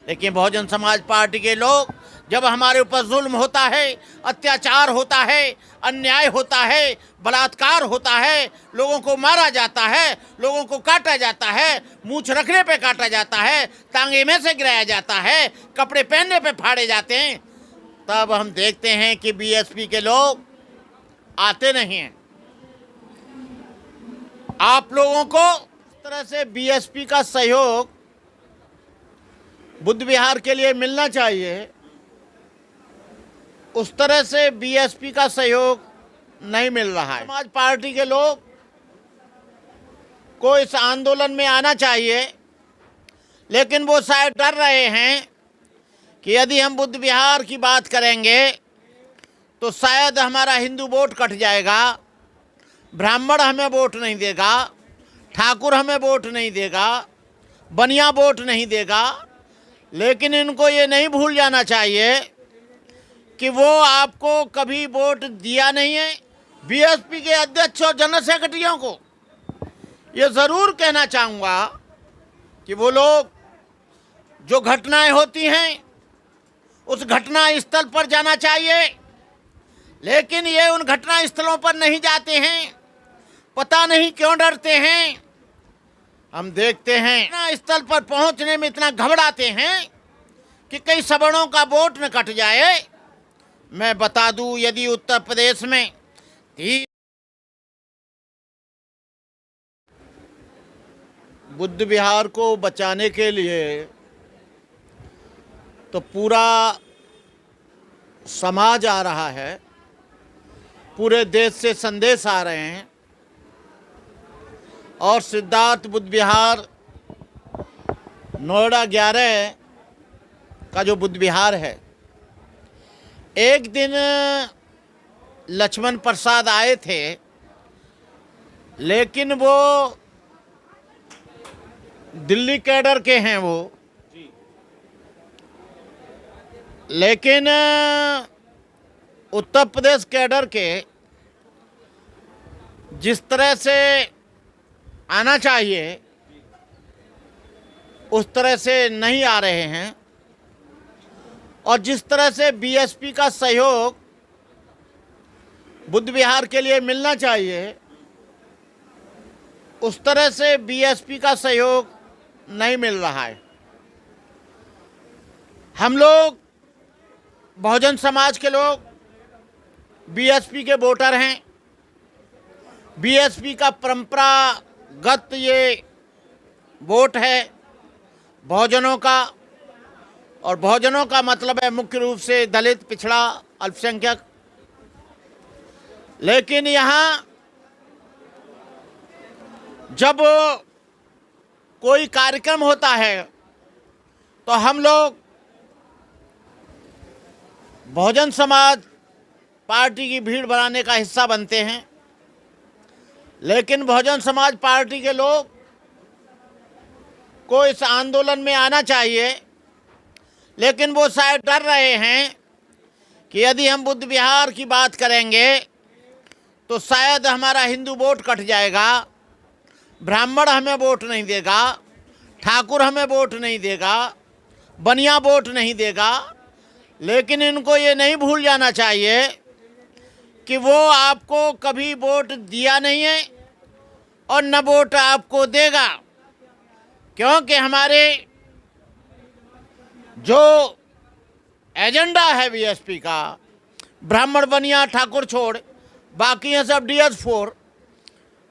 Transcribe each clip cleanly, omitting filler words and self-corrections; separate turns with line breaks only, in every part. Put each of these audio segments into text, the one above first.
लेकिन बहुजन समाज पार्टी के लोग जब हमारे ऊपर जुल्म होता है, अत्याचार होता है, अन्याय होता है, बलात्कार होता है, लोगों को मारा जाता है, लोगों को काटा जाता है, मूंछ रखने पे काटा जाता है, टांगे में से गिराया जाता है, कपड़े पहनने पे फाड़े जाते हैं, तब हम देखते हैं कि बीएसपी के लोग आते नहीं हैं। आप लोगों को इस तरह से बीएसपी का सहयोग बुद्ध विहार के लिए मिलना चाहिए, उस तरह से बीएसपी का सहयोग नहीं मिल रहा है। समाज पार्टी के लोग को इस आंदोलन में आना चाहिए, लेकिन वो शायद डर रहे हैं कि यदि हम बुद्ध विहार की बात करेंगे तो शायद हमारा हिंदू वोट कट जाएगा, ब्राह्मण हमें वोट नहीं देगा, ठाकुर हमें वोट नहीं देगा, बनिया वोट नहीं देगा। लेकिन इनको ये नहीं भूल जाना चाहिए कि वो आपको कभी वोट दिया नहीं है। बीएसपी के अध्यक्ष और जनरल सेक्रेटरियों को ये ज़रूर कहना चाहूँगा कि वो लोग जो घटनाएं होती हैं उस घटना स्थल पर जाना चाहिए, लेकिन ये उन घटना स्थलों पर नहीं जाते हैं। पता नहीं क्यों डरते हैं। हम देखते हैं घटना स्थल पर पहुंचने में इतना घबराते हैं कि कई सवर्णों का वोट न कट जाए। मैं बता दूं, यदि उत्तर प्रदेश में बुद्ध विहार को बचाने के लिए तो पूरा समाज आ रहा है, पूरे देश से संदेश आ रहे हैं, और सिद्धार्थ बुद्ध विहार नोएडा 11 का जो बुद्ध विहार है, एक दिन लक्ष्मण प्रसाद आए थे, लेकिन वो दिल्ली कैडर के हैं वो, लेकिन उत्तर प्रदेश कैडर के जिस तरह से आना चाहिए उस तरह से नहीं आ रहे हैं, और जिस तरह से बीएसपी का सहयोग बुद्ध विहार के लिए मिलना चाहिए उस तरह से बीएसपी का सहयोग नहीं मिल रहा है। हम लोग बहुजन समाज के लोग बीएसपी के वोटर हैं। बीएसपी का परंपरागत ये वोट है बहुजनों का, और बहुजनों का मतलब है मुख्य रूप से दलित, पिछड़ा, अल्पसंख्यक। लेकिन यहाँ जब कोई कार्यक्रम होता है तो हम लोग बहुजन समाज पार्टी की भीड़ बनाने का हिस्सा बनते हैं, लेकिन बहुजन समाज पार्टी के लोग को इस आंदोलन में आना चाहिए, लेकिन वो शायद डर रहे हैं कि यदि हम बुद्ध विहार की बात करेंगे तो शायद हमारा हिंदू वोट कट जाएगा, ब्राह्मण हमें वोट नहीं देगा, ठाकुर हमें वोट नहीं देगा, बनिया वोट नहीं देगा। लेकिन इनको ये नहीं भूल जाना चाहिए कि वो आपको कभी वोट दिया नहीं है और न वोट आपको देगा, क्योंकि हमारे जो एजेंडा है बीएसपी का, ब्राह्मण, बनिया, ठाकुर छोड़ बाकी हैं सब DS4,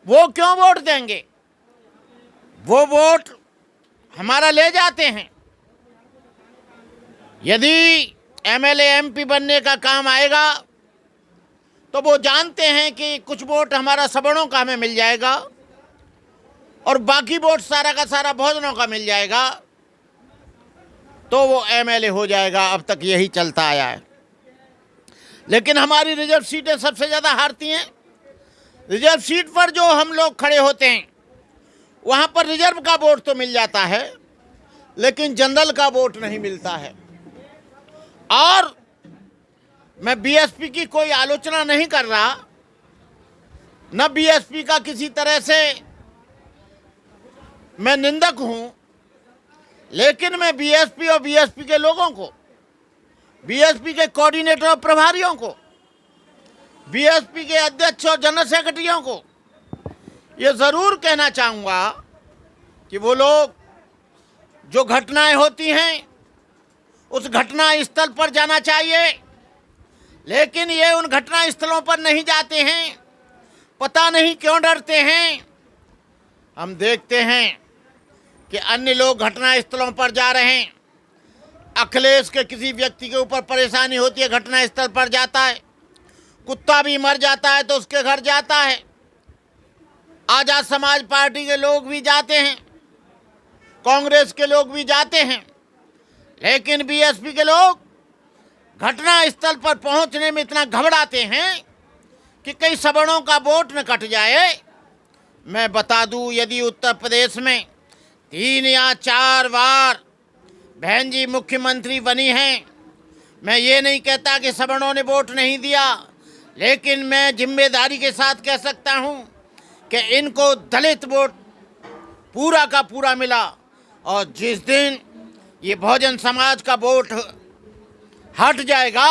वो क्यों वोट देंगे? वो वोट हमारा ले जाते हैं। यदि MLA MP बनने का काम आएगा तो वो जानते हैं कि कुछ वोट हमारा सवर्णों का हमें मिल जाएगा और बाकी वोट सारा का सारा बहुजनों का मिल जाएगा, तो वो MLA हो जाएगा। अब तक यही चलता आया है। लेकिन हमारी रिजर्व सीटें सबसे ज़्यादा हारती हैं। रिजर्व सीट पर जो हम लोग खड़े होते हैं वहाँ पर रिजर्व का वोट तो मिल जाता है, लेकिन जनरल का वोट नहीं मिलता है। और मैं बीएसपी की कोई आलोचना नहीं कर रहा, न बीएसपी का किसी तरह से मैं निंदक हूँ, लेकिन मैं बीएसपी और बीएसपी के लोगों को, बीएसपी के कोऑर्डिनेटर और प्रभारियों को, बीएसपी के अध्यक्ष और जनरल सेक्रेटरियों को ये ज़रूर कहना चाहूँगा कि वो लोग जो घटनाएं होती हैं उस घटना स्थल पर जाना चाहिए, लेकिन ये उन घटना स्थलों पर नहीं जाते हैं। पता नहीं क्यों डरते हैं। हम देखते हैं कि अन्य लोग घटना स्थलों पर जा रहे हैं। अखिलेश के किसी व्यक्ति के ऊपर परेशानी होती है, घटना स्थल पर जाता है। कुत्ता भी मर जाता है तो उसके घर जाता है। आज़ाद समाज पार्टी के लोग भी जाते हैं, कांग्रेस के लोग भी जाते हैं, लेकिन बीएसपी के लोग घटना स्थल पर पहुंचने में इतना घबराते हैं कि कई सवर्णों का वोट न कट जाए। मैं बता दूं, यदि उत्तर प्रदेश में 3 या 4 बार बहन जी मुख्यमंत्री बनी हैं, मैं ये नहीं कहता कि सवर्णों ने वोट नहीं दिया, लेकिन मैं जिम्मेदारी के साथ कह सकता हूं कि इनको दलित वोट पूरा का पूरा मिला। और जिस दिन ये बहुजन समाज का वोट हट जाएगा,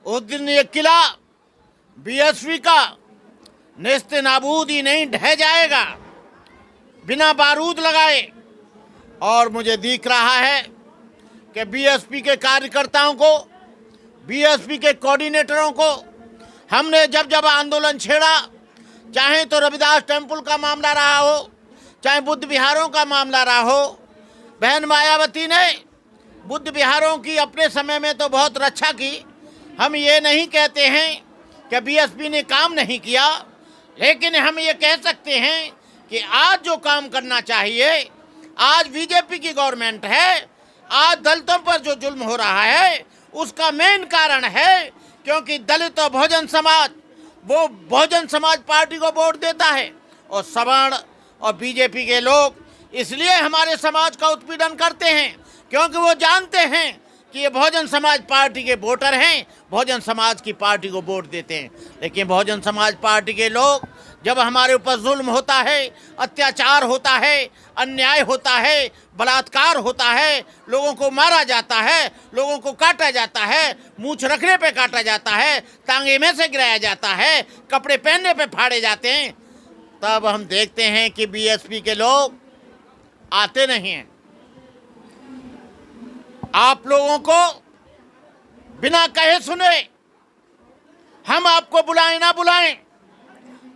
उस दिन ये किला बीएसपी का नेस्ते नाबूद ही नहीं ढह जाएगा बिना बारूद लगाए। और मुझे दिख रहा है कि बीएसपी के कार्यकर्ताओं को, बीएसपी के कोऑर्डिनेटरों को हमने जब जब आंदोलन छेड़ा, चाहे तो रविदास टेम्पल का मामला रहा हो, चाहे बुद्ध विहारों का मामला रहा हो, बहन मायावती ने बुद्ध विहारों की अपने समय में तो बहुत रक्षा की। हम ये नहीं कहते हैं कि बीएसपी ने काम नहीं किया, लेकिन हम ये कह सकते हैं कि आज जो काम करना चाहिए, आज बीजेपी की गवर्नमेंट है, आज दलितों पर जो जुल्म हो रहा है उसका मेन कारण है क्योंकि दलित और बहुजन समाज, वो बहुजन समाज पार्टी को वोट देता है और सवर्ण और बीजेपी के लोग इसलिए हमारे समाज का उत्पीड़न करते हैं क्योंकि वो जानते हैं कि ये बहुजन समाज पार्टी के वोटर हैं, बहुजन समाज की पार्टी को वोट देते हैं। लेकिन बहुजन समाज पार्टी के लोग जब हमारे ऊपर जुल्म होता है, अत्याचार होता है, अन्याय होता है, बलात्कार होता है, लोगों को मारा जाता है, लोगों को काटा जाता है, मूंछ रखने पे काटा जाता है, टांगे में से गिराया जाता है, कपड़े पहनने पे फाड़े जाते हैं, तब हम देखते हैं कि बीएसपी के लोग आते नहीं हैं। आप लोगों को बिना कहे सुने हम आपको बुलाएं ना बुलाएं,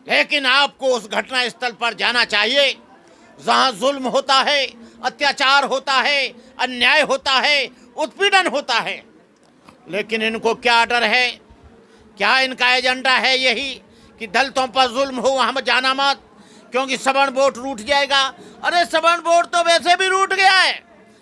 लेकिन आपको उस घटना स्थल पर जाना चाहिए जहां जुल्म होता है, अत्याचार होता है, अन्याय होता है, उत्पीड़न होता है। लेकिन इनको क्या डर है? क्या इनका एजेंडा है यही कि दलितों पर जुल्म हो, हम जाना मत क्योंकि सवर्ण वोट रूठ जाएगा? अरे सवर्ण वोट तो वैसे भी रूठ गया है।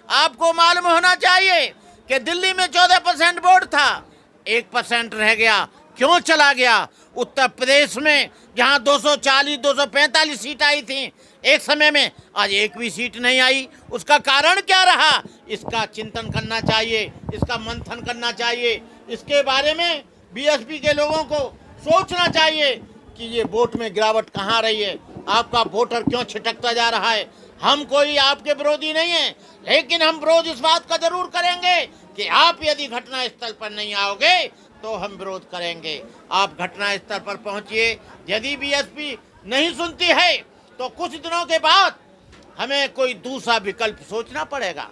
आपको मालूम होना चाहिए कि दिल्ली में 14% वोट था, 1% रह गया। क्यों चला गया? उत्तर प्रदेश में जहां 240-245 सीट आई थी एक समय में, आज एक भी सीट नहीं आई। उसका कारण क्या रहा? इसका चिंतन करना चाहिए, इसका मंथन करना चाहिए, इसके बारे में बीएसपी के लोगों को सोचना चाहिए कि ये वोट में गिरावट कहाँ रही है, आपका वोटर क्यों छिटकता जा रहा है। हम कोई आपके विरोधी नहीं है, लेकिन हम विरोध इस बात का जरूर करेंगे कि आप यदि घटना स्थल पर नहीं आओगे तो हम विरोध करेंगे। आप घटना स्थल पर पहुंचिए। यदि बीएसपी नहीं सुनती है तो कुछ दिनों के बाद हमें कोई दूसरा विकल्प सोचना पड़ेगा।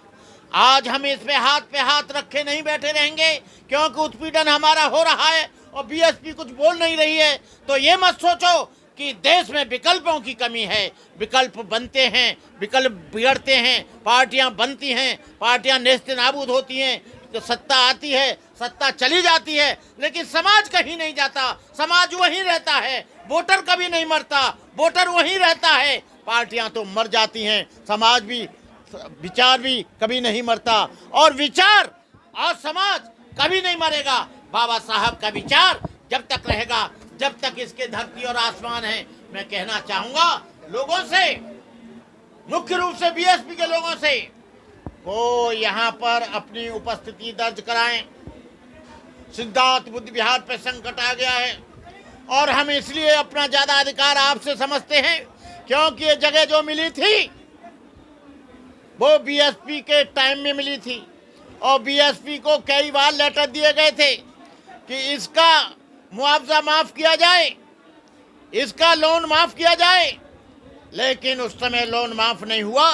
आज हम इस पे हाथ रखे नहीं बैठे रहेंगे क्योंकि उत्पीड़न हमारा हो रहा है और बीएसपी कुछ बोल नहीं रही है। तो ये मत सोचो कि देश में विकल्पों की कमी है। विकल्प बनते हैं, विकल्प बिगड़ते हैं, पार्टियां बनती हैं, पार्टियां नेस्ते नाबूद होती हैं, तो सत्ता आती है, सत्ता चली जाती है, लेकिन समाज कहीं नहीं जाता, समाज वहीं रहता है। वोटर कभी नहीं मरता, वोटर वहीं रहता है। पार्टियां तो मर जाती हैं, समाज भी, विचार भी कभी नहीं मरता, और विचार और समाज कभी नहीं मरेगा। बाबा साहब का विचार जब तक रहेगा, जब तक इसके धरती और आसमान है। मैं कहना चाहूंगा लोगों से, मुख्य रूप से बीएसपी के लोगों से, वो यहाँ पर अपनी उपस्थिति दर्ज कराएं। सिद्धार्थ बुद्ध विहार पे संकट आ गया है और हम इसलिए अपना ज्यादा अधिकार आपसे समझते हैं क्योंकि ये जगह जो मिली थी वो बीएसपी के टाइम में मिली थी और बीएसपी को कई बार लेटर दिए गए थे कि इसका मुआवजा माफ़ किया जाए, इसका लोन माफ़ किया जाए, लेकिन उस समय लोन माफ़ नहीं हुआ।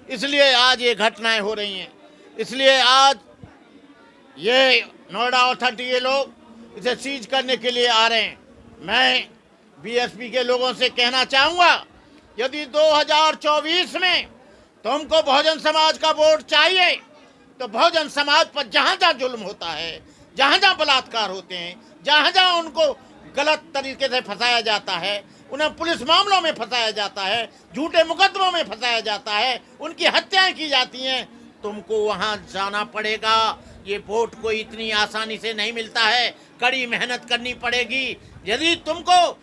इसलिए आज ये घटनाएं हो रही हैं। इसलिए आज ये नोएडा अथॉरिटी के लोग इसे सीज करने के लिए आ रहे हैं। मैं बीएसपी के लोगों से कहना चाहूँगा, यदि 2024 में तुमको बहुजन समाज का वोट चाहिए तो बहुजन समाज पर जहाँ जहाँ जुल्म होता है, जहाँ जहाँ बलात्कार होते हैं, जहाँ जहाँ उनको गलत तरीके से फंसाया जाता है, उन्हें पुलिस मामलों में फंसाया जाता है, झूठे मुकदमों में फंसाया जाता है, उनकी हत्याएं की जाती हैं, तुमको वहाँ जाना पड़ेगा। ये वोट कोई इतनी आसानी से नहीं मिलता है, कड़ी मेहनत करनी पड़ेगी। यदि तुमको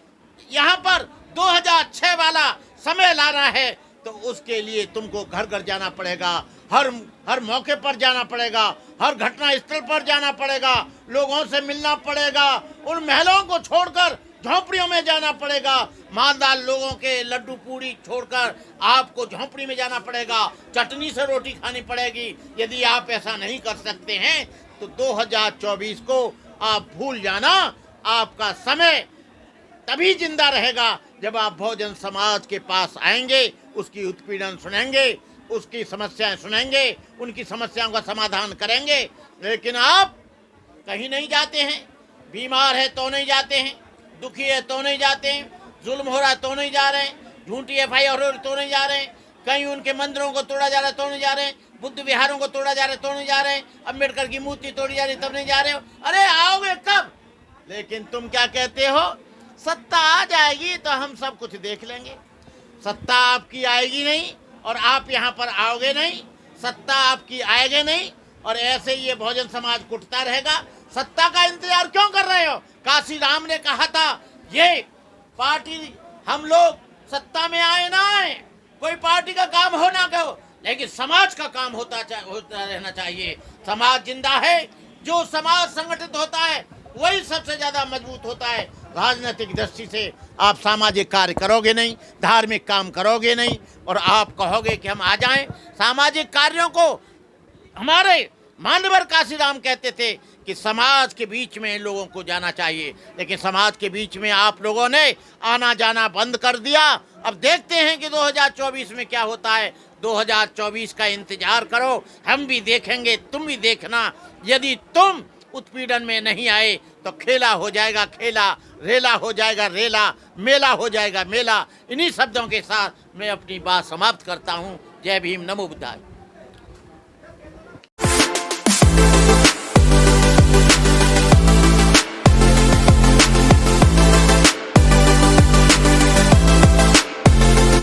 यहाँ पर 2006 वाला समय लाना है तो उसके लिए तुमको घर घर जाना पड़ेगा, हर मौके पर जाना पड़ेगा, हर घटना स्थल पर जाना पड़ेगा, लोगों से मिलना पड़ेगा, उन महिलाओं को छोड़कर झोंपड़ियों में जाना पड़ेगा, मालदार लोगों के लड्डू पूड़ी छोड़कर आपको झोंपड़ी में जाना पड़ेगा, चटनी से रोटी खानी पड़ेगी। यदि आप ऐसा नहीं कर सकते हैं तो 2024 को आप भूल जाना। आपका समय तभी जिंदा रहेगा जब आप बहुजन समाज के पास आएंगे, उसकी उत्पीड़न सुनेंगे, उसकी समस्याएं सुनेंगे, उनकी समस्याओं का समाधान करेंगे। लेकिन आप कहीं नहीं जाते हैं, बीमार है तो नहीं जाते हैं, दुखी है तो नहीं जाते हैं, जुल्म हो रहा है तो नहीं जा रहे हैं, झूठी एफआईआर हो रही तो नहीं जा रहे हैं, कहीं उनके मंदिरों को तोड़ा जा रहा है तो नहीं जा रहे हैं, बुद्ध विहारों को तोड़ा जा रहा है तो नहीं जा रहे हैं, अम्बेडकर की मूर्ति तोड़ी जा रही तब नहीं जा रहे हो। अरे आओगे कब? लेकिन तुम क्या कहते हो, सत्ता आ जाएगी तो हम सब कुछ देख लेंगे। सत्ता आपकी आएगी नहीं और आप यहाँ पर आओगे नहीं, सत्ता आपकी आएगी नहीं और ऐसे ही ये बहुजन समाज कुटता रहेगा। सत्ता का इंतजार क्यों कर रहे हो? काशी राम ने कहा था, ये पार्टी हम लोग सत्ता में आए ना आए, कोई पार्टी का काम हो ना हो, लेकिन समाज का काम होता रहना चाहिए। समाज जिंदा है, जो समाज संगठित होता है वही सबसे ज्यादा मजबूत होता है। राजनीतिक दृष्टि से आप सामाजिक कार्य करोगे नहीं, धार्मिक काम करोगे नहीं और आप कहोगे कि हम आ जाएं। सामाजिक कार्यों को हमारे मानवर काशीराम कहते थे कि समाज के बीच में इन लोगों को जाना चाहिए, लेकिन समाज के बीच में आप लोगों ने आना जाना बंद कर दिया। अब देखते हैं कि 2024 में क्या होता है। 2024 का इंतजार करो, हम भी देखेंगे, तुम भी देखना। यदि तुम उत्पीड़न में नहीं आए तो खेला हो जाएगा खेला, रेला हो जाएगा रेला, मेला हो जाएगा मेला। इन्हीं शब्दों के साथ मैं अपनी बात समाप्त करता हूँ। जय भीम, नमो बुद्धाय।